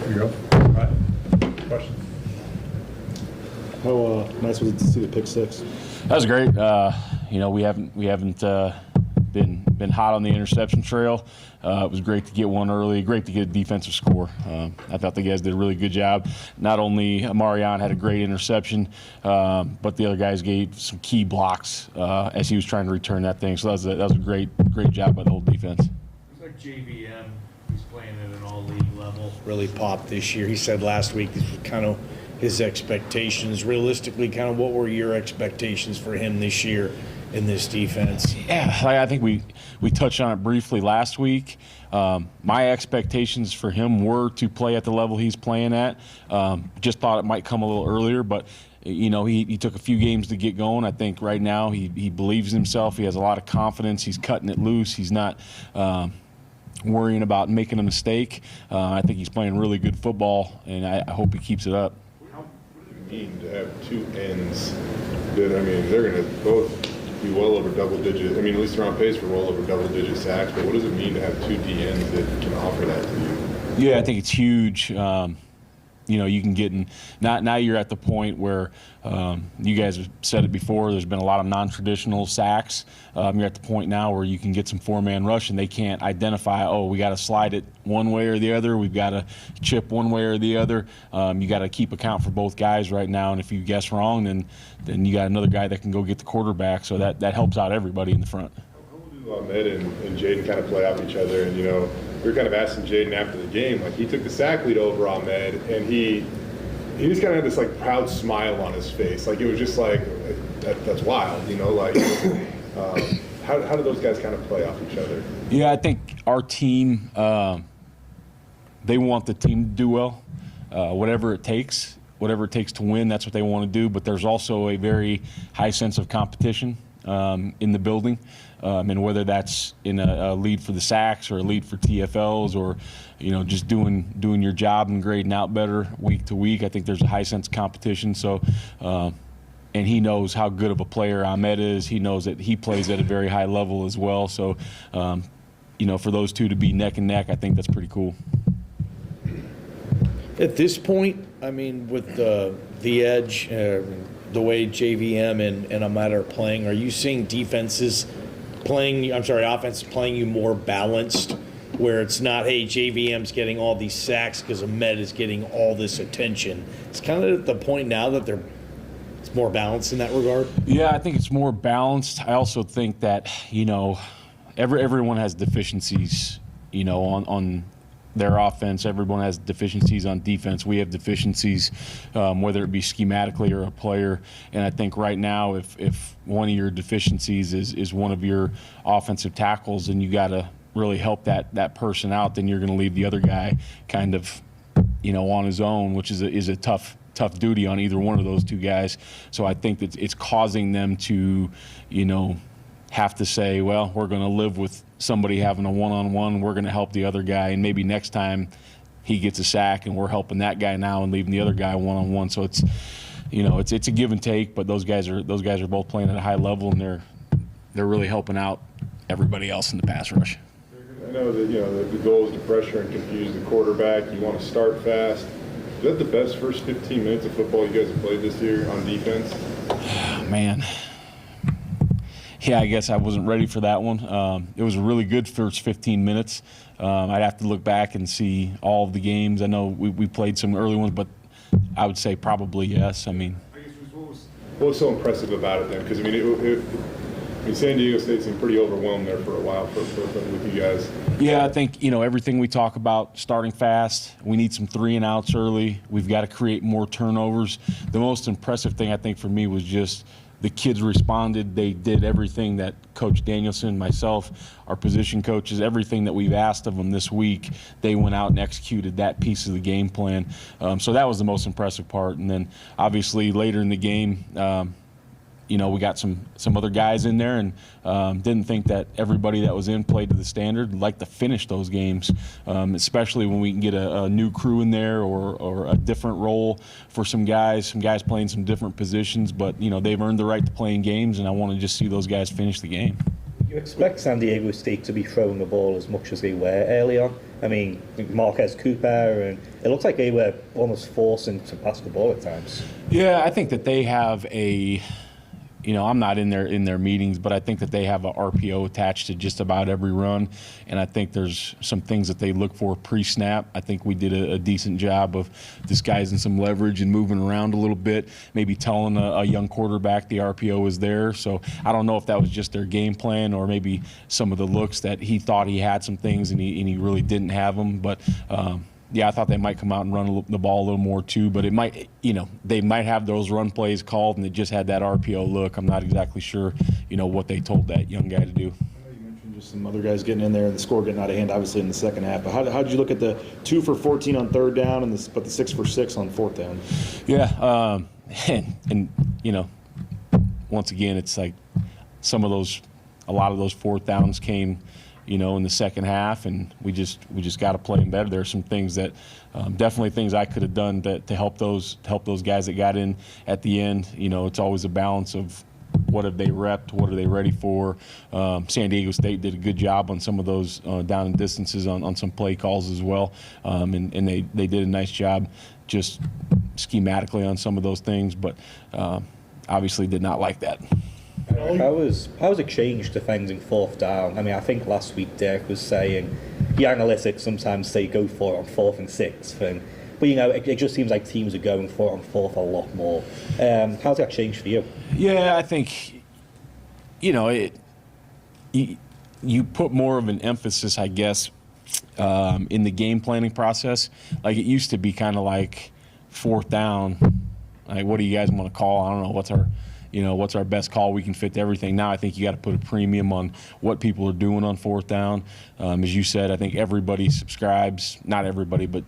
There you go. All right. Questions? How nice was it to see the pick six? That was great. You know, we haven't been hot on the interception trail. It was great to get one early. Great to get a defensive score. I thought the guys did a really good job. Not only Marion had a great interception, but the other guys gave some key blocks as he was trying to return that thing. So that was a great job by the whole defense. It's like JVM. He's playing at an all-league level. Really popped this year. He said last week these were kind of his expectations. Realistically, kind of what were your expectations for him this year in this defense? Yeah, I think we touched on it briefly last week. My expectations for him were to play at the level he's playing at. Just thought it might come a little earlier, but you know, he took a few games to get going. I think right now he believes in himself. He has a lot of confidence. He's cutting it loose. He's not worrying about making a mistake. I think he's playing really good football, and I hope he keeps it up. Mean to have two ends that, I mean, they're going to both be well over double digit. I mean, at least they're on pace for well over double digit sacks, but what does it mean to have two D ends that can offer that to you? Yeah, I think it's huge. You know, you can get in. Now you're at the point where you guys have said it before. There's been a lot of non-traditional sacks. You're at the point now where you can get some four-man rush, and they can't identify. Oh, we got to slide it one way or the other. We've got to chip one way or the other. You got to keep account for both guys right now. And if you guess wrong, then you got another guy that can go get the quarterback. So that helps out everybody in the front. How will Ahmed and Jaden kind of play off each other? And you know, we were kind of asking Jaden after the game, like he took the sack lead over Ahmed, and he just kind of had this like proud smile on his face, like it was just like that's wild, you know, like how do those guys kind of play off each other? Yeah, I think our team, they want the team to do well, whatever it takes to win. That's what they want to do. But there's also a very high sense of competition in the building. And whether that's in a lead for the sacks or a lead for TFLs or, you know, just doing your job and grading out better week to week, I think there's a high sense of competition. So, and he knows how good of a player Ahmed is. He knows that he plays at a very high level as well. So, you know, for those two to be neck and neck, I think that's pretty cool. At this point, I mean, with the edge, the way JVM and Ahmed are playing, are you seeing offenses playing you more balanced, where it's not, hey, JVM's getting all these sacks because Ahmed is getting all this attention? It's kind of at the point now that it's more balanced in that regard? Yeah, I think it's more balanced. I also think that, you know, everyone has deficiencies, you know, on their offense. Everyone has deficiencies on defense. We have deficiencies, whether it be schematically or a player. And I think right now, if one of your deficiencies is one of your offensive tackles, and you got to really help that person out, then you're going to leave the other guy kind of, you know, on his own, which is a tough duty on either one of those two guys. So I think that it's causing them to, you know, have to say, well, we're going to live with somebody having a one-on-one. We're going to help the other guy, and maybe next time he gets a sack, and we're helping that guy now and leaving the other guy one-on-one. So it's, you know, it's a give and take. But those guys are both playing at a high level, and they're really helping out everybody else in the pass rush. I know that, you know, the goal is to pressure and confuse the quarterback. You want to start fast. Is that the best first 15 minutes of football you guys have played this year on defense? Man. Yeah, I guess I wasn't ready for that one. It was a really good first 15 minutes. I'd have to look back and see all of the games. I know we played some early ones, but I would say probably yes. I mean, what was so impressive about it then? Because, I mean, San Diego State seemed pretty overwhelmed there for a while with you guys. Yeah, I think, you know, everything we talk about, starting fast, we need some 3-and-outs early. We've got to create more turnovers. The most impressive thing, I think, for me was just the kids responded. They did everything that Coach Danielson, myself, our position coaches, everything that we've asked of them this week, they went out and executed that piece of the game plan. So that was the most impressive part. And then obviously later in the game, you know, we got some other guys in there, and didn't think that everybody that was in played to the standard. Like to finish those games, especially when we can get a new crew in there or a different role for some guys playing some different positions. But, you know, they've earned the right to play in games, and I want to just see those guys finish the game. You You expect San Diego State to be throwing the ball as much as they were early on. I mean, Marquez Cooper, and it looks like they were almost forcing to pass the ball at times. Yeah, I think that they have a, I'm not in their meetings, but I think that they have a RPO attached to just about every run, and I think there's some things that they look for pre-snap. I think we did a decent job of disguising some leverage and moving around a little bit, maybe telling a young quarterback the RPO is there. So I don't know if that was just their game plan or maybe some of the looks that he thought he had some things and he really didn't have them, but. Yeah, I thought they might come out and run the ball a little more too, but it might, they might have those run plays called and they just had that RPO look. I'm not exactly sure, what they told that young guy to do. I know you mentioned just some other guys getting in there and the score getting out of hand, obviously, in the second half. But how did you look at the 2 for 14 on third down but the 6 for 6 on fourth down? Yeah, and once again, it's like a lot of those fourth downs came in the second half, and we just got to play them better. There are some things that definitely things I could have done to help those guys that got in at the end. It's always a balance of what have they repped, what are they ready for. San Diego State did a good job on some of those down and distances on some play calls as well, and they did a nice job just schematically on some of those things, but obviously did not like that. How was it changed defending fourth down? I mean, I think last week Derek was saying the analytics sometimes say go for it on 4th and 6th, but it just seems like teams are going for it on 4th a lot more. How's that changed for you? Yeah, I think you put more of an emphasis, I guess, in the game planning process. Like it used to be kind of like 4th down. Like, what do you guys want to call? I don't know. What's our best call? We can fit to everything. Now I think you got to put a premium on what people are doing on 4th down. As you said, I think everybody subscribes, not everybody, but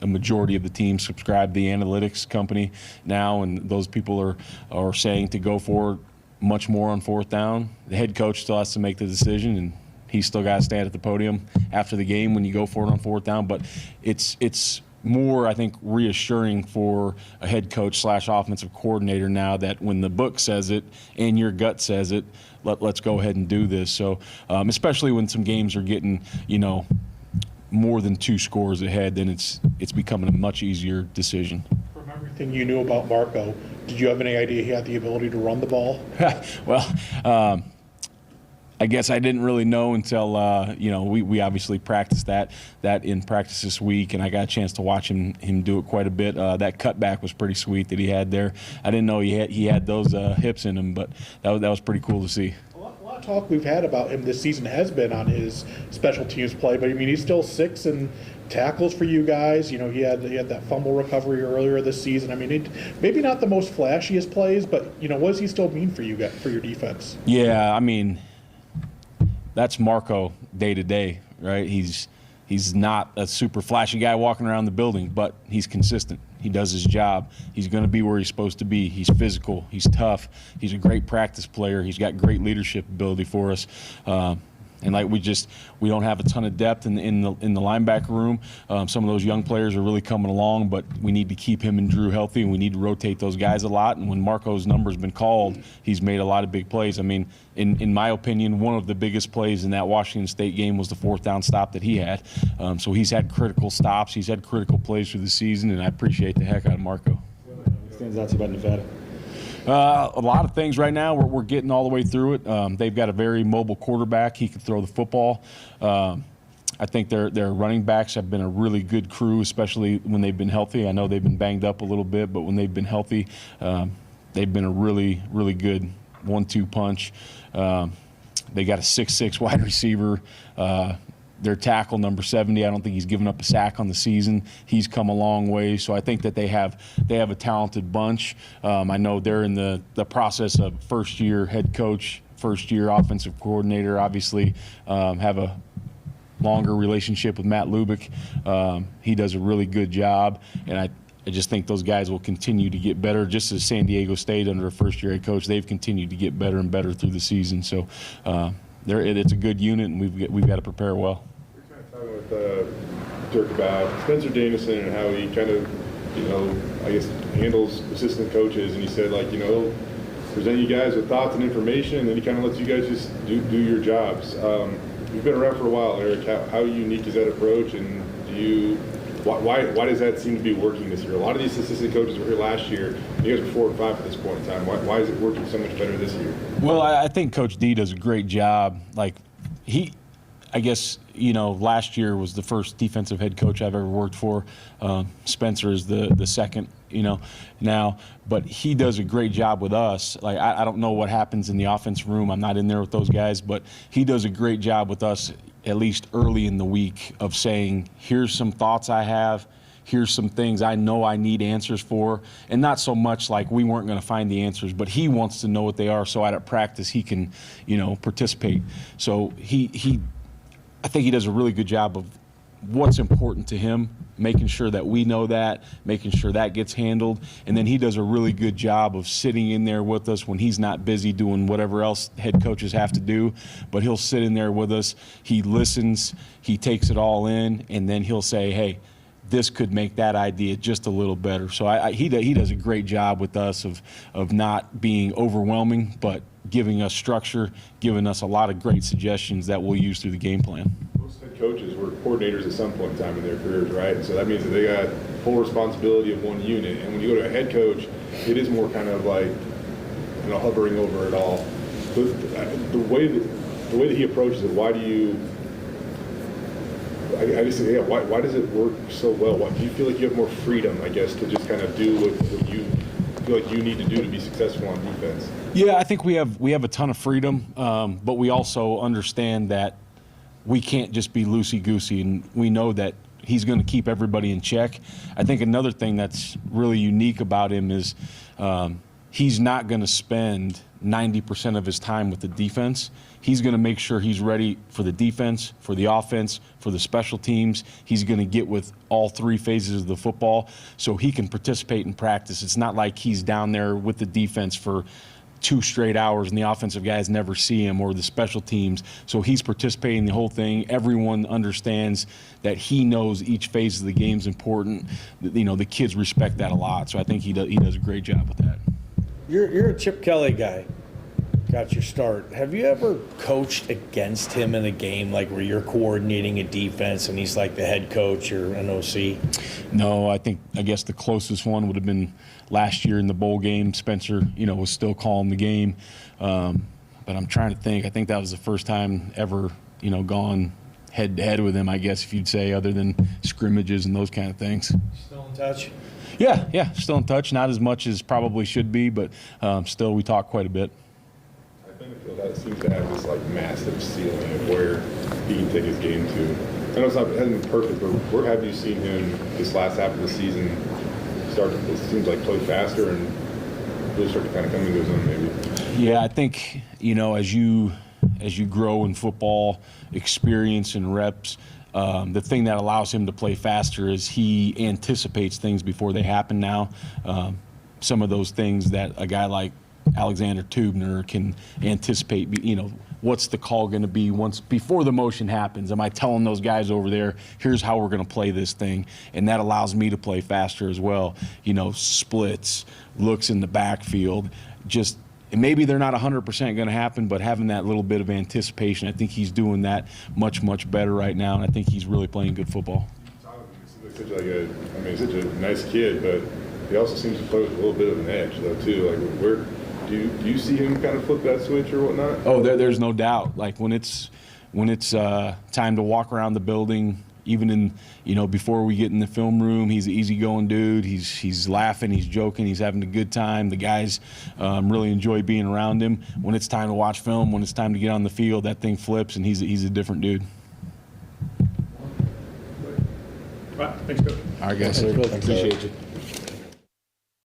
a majority of the team subscribe to the analytics company now, and those people are saying to go for much more on 4th down. The head coach still has to make the decision, and he's still got to stand at the podium after the game when you go for it on 4th down. But it's more, I think, reassuring for a head coach / offensive coordinator now that when the book says it and your gut says it, let's go ahead and do this. So especially when some games are getting, more than 2 scores ahead, then it's becoming a much easier decision. From everything you knew about Marco, did you have any idea he had the ability to run the ball? Well, I guess I didn't really know until we obviously practiced that in practice this week, and I got a chance to watch him do it quite a bit. That cutback was pretty sweet that he had there. I didn't know he had those hips in him, but that was pretty cool to see. A lot of talk we've had about him this season has been on his special teams play, but I mean he's still 6 in tackles for you guys. He had that fumble recovery earlier this season. I mean, maybe not the most flashiest plays, but what does he still mean for you guys, for your defense? Yeah, I mean, that's Marco day to day, right? He's not a super flashy guy walking around the building, but he's consistent. He does his job. He's going to be where he's supposed to be. He's physical. He's tough. He's a great practice player. He's got great leadership ability for us. And like we don't have a ton of depth in the linebacker room. Some of those young players are really coming along, but we need to keep him and Drew healthy, and we need to rotate those guys a lot. And when Marco's number's been called, he's made a lot of big plays. I mean, in my opinion, one of the biggest plays in that Washington State game was the 4th down stop that he had. So he's had critical stops. He's had critical plays through the season, and I appreciate the heck out of Marco. What stands out to you about Nevada? A lot of things right now. We're getting all the way through it. They've got a very mobile quarterback. He can throw the football. I think their running backs have been a really good crew, especially when they've been healthy. I know they've been banged up a little bit, but when they've been healthy, they've been a really, really good 1-2 punch. They got a 6'6" wide receiver. Their tackle, number 70, I don't think he's given up a sack on the season. He's come a long way. So I think that they have a talented bunch. I know they're in the process of first-year head coach, first-year offensive coordinator, obviously have a longer relationship with Matt Lubick. He does a really good job, and I just think those guys will continue to get better, just as San Diego State under a first-year head coach. They've continued to get better and better through the season. So it's a good unit, and we've got to prepare well. Talking with Dirk about Spencer Jamison and how he kind of, I guess handles assistant coaches, and he said present you guys with thoughts and information, and then he kind of lets you guys just do your jobs. You've been around for a while, Erik. How unique is that approach, and why does that seem to be working this year? A lot of these assistant coaches were here last year. You guys were 4-5 at this point in time. Why is it working so much better this year? Well, I think Coach D does a great job. Like I guess, last year was the first defensive head coach I've ever worked for. Spencer is the second, now. But he does a great job with us. Like, I don't know what happens in the offense room. I'm not in there with those guys. But he does a great job with us, at least early in the week, of saying, here's some thoughts I have. Here's some things I know I need answers for. And not so much like we weren't going to find the answers, but he wants to know what they are so at practice he can, participate. So I think he does a really good job of what's important to him, making sure that we know that, making sure that gets handled. And then he does a really good job of sitting in there with us when he's not busy doing whatever else head coaches have to do. But he'll sit in there with us. He listens. He takes it all in. And then he'll say, hey, this could make that idea just a little better. So he does a great job with us of not being overwhelming, but giving us structure, giving us a lot of great suggestions that we'll use through the game plan. Most head coaches were coordinators at some point in time in their careers, right? And so that means that they got full responsibility of one unit. And when you go to a head coach, it is more kind of like, hovering over it all. But the way that he approaches it, why do you? I just say, why does it work so well? Why do you feel like you have more freedom, I guess, to just kind of do what you feel like you need to do to be successful on defense? Yeah, I think we have a ton of freedom, but we also understand that we can't just be loosey-goosey, and we know that he's going to keep everybody in check. I think another thing that's really unique about him is he's not going to spend 90% of his time with the defense. He's going to make sure he's ready for the defense, for the offense, for the special teams. He's going to get with all three phases of the football so he can participate in practice. It's not like he's down there with the defense for 2 straight hours and the offensive guys never see him, or the special teams. So he's participating in the whole thing. Everyone understands that he knows each phase of the game is important. The kids respect that a lot. So I think he does a great job with that. You're a Chip Kelly guy. Got your start. Have you ever coached against him in a game, like where you're coordinating a defense and he's like the head coach or an OC? No, I guess the closest one would have been last year in the bowl game. Spencer, was still calling the game. But I'm trying to think. I think that was the first time ever, gone head to head with him, I guess, if you'd say, other than scrimmages and those kind of things. Still in touch? Yeah, still in touch. Not as much as probably should be, but still we talk quite a bit. I kind of feel that seems to have this massive ceiling of where he can take his game to. I know it hasn't been perfect, but where have you seen him this last half of the season start to, it seems like, play faster and really start to kind of come into his own maybe? Yeah, I think, as you grow in football, experience and reps, the thing that allows him to play faster is he anticipates things before they happen now. Some of those things that a guy like Alexander Tubner can anticipate, what's the call going to be before the motion happens? Am I telling those guys over there, here's how we're going to play this thing? And that allows me to play faster as well. Splits, looks in the backfield, and maybe they're not 100% going to happen, but having that little bit of anticipation, I think he's doing that much, much better right now, and I think he's really playing good football. He's such a nice kid, but he also seems to play with a little bit of an edge, though, too. Where do you see him kind of flip that switch or whatnot? Oh, there's no doubt. When it's time to walk around the building, even in before we get in the film room, he's an easygoing dude. He's laughing, he's joking, he's having a good time. The guys really enjoy being around him. When it's time to watch film, when it's time to get on the field, that thing flips, and he's a different dude. Thanks, Coach. All right, guys. Thanks, Coach. Appreciate you.